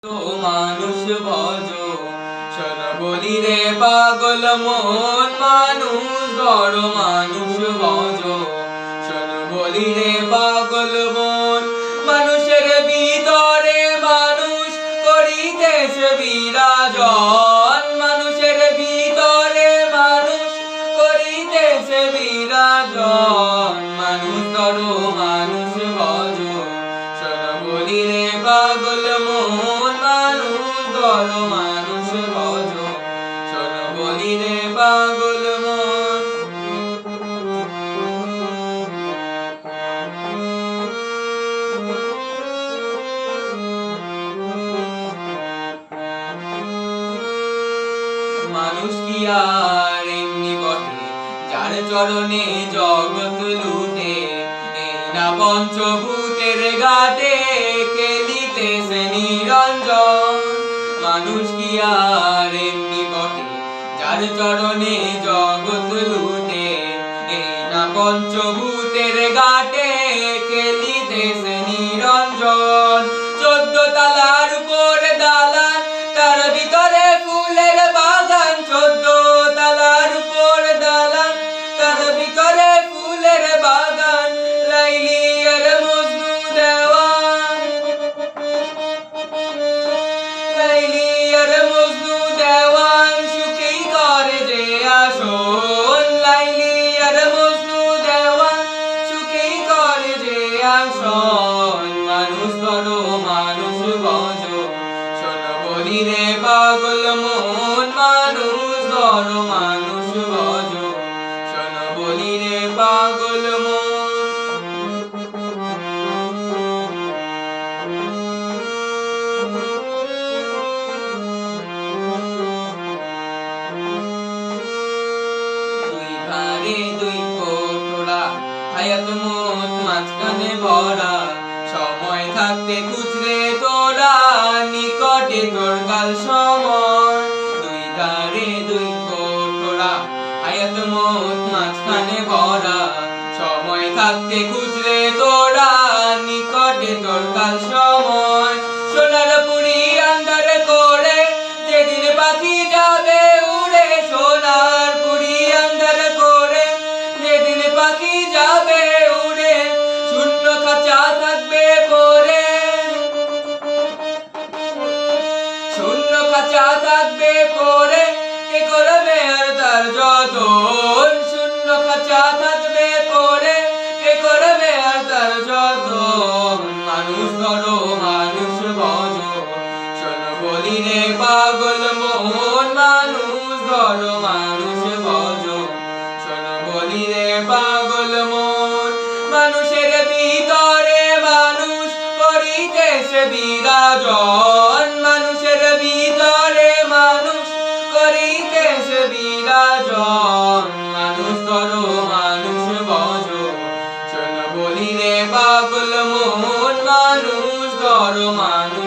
মানুষ ভজ শোন বলি রে পাগল মন মানুষ ধর মানুষ ভজ শোন বলি রে পাগল মন মানুষের ভিতরে মানুষ করিতেছে বিরাজন মানুষের ভিতরে মানুষ করিতেছে বিরাজন মানুষ ধর মানুষ ভজ শোন বলি রে পাগল মন মানুষ ভজ শোন বলি রে পাগল মন মানুষ কি আর এমনি বটে যার চরণে জগৎ লুটে এই না পঞ্চভূতের ঘাটে খেলিতেছে নিরঞ্জন মানুষ কি আর এমনি বটে যার চরণে জগৎ লুটে এই না পঞ্চভূতের ঘাটে খেলিতেছে নিরঞ্জন 14 তলার উপর দালান তার ভিতরে ফুলের বাগান 14 তলার উপর দালান তার ভিতরে ফুলের বাগান লাইলি আর মজনু দেওয়ান লাইলি আর মজনু দেওয়ান সুখী করে যে আসন লাইলি আর মজনু দেওয়ান সুখী করে যে আসন মানুষ ধরো মানুষ ভজ শোন বলি রে পাগল মন মানুষ ধরো মানুষ ভজ শোন বলি রে পাগল মন দুই ধারে দুই কোটরা হায়াত মত মাঝখানে ভরা সময় থাকতে খুঁজরে তোরা নিকটে তোর কাল সময় দুই ধারে দুই কোটরা হায়াত মত মাঝখানে ভরা সময় থাকতে খুঁজরে তোরা নিকটে তোর কাল সময় সোনার পুরি আন্ধার করে যেদিন পাখি যাবে উড়ে সোনার পুরি আন্ধার করে যেদিন পাখি যাবে উড়ে শূন্য খাঁচা থাকবে পরে শূন্য খাঁচা থাকবে পরে কে করবে আর তার যতন শূন্য খাঁচা থাকবে পরে কে করবে আর তার যতন মানুষ ধরো মানুষ ভজ শোন বলি রে পাগল মন মানুষ ধরো মানুষ ভজ শোন বলি রে পাগল মন মানুষের ভিতরে মানুষ করিতেছে বিরাজন মানুষের ভিতরে মানুষ করিতেছে বিরাজন মানুষ ধরো মানুষ ভজ শোন বলি রে পাগল মন মানুষ ধরো মানুষ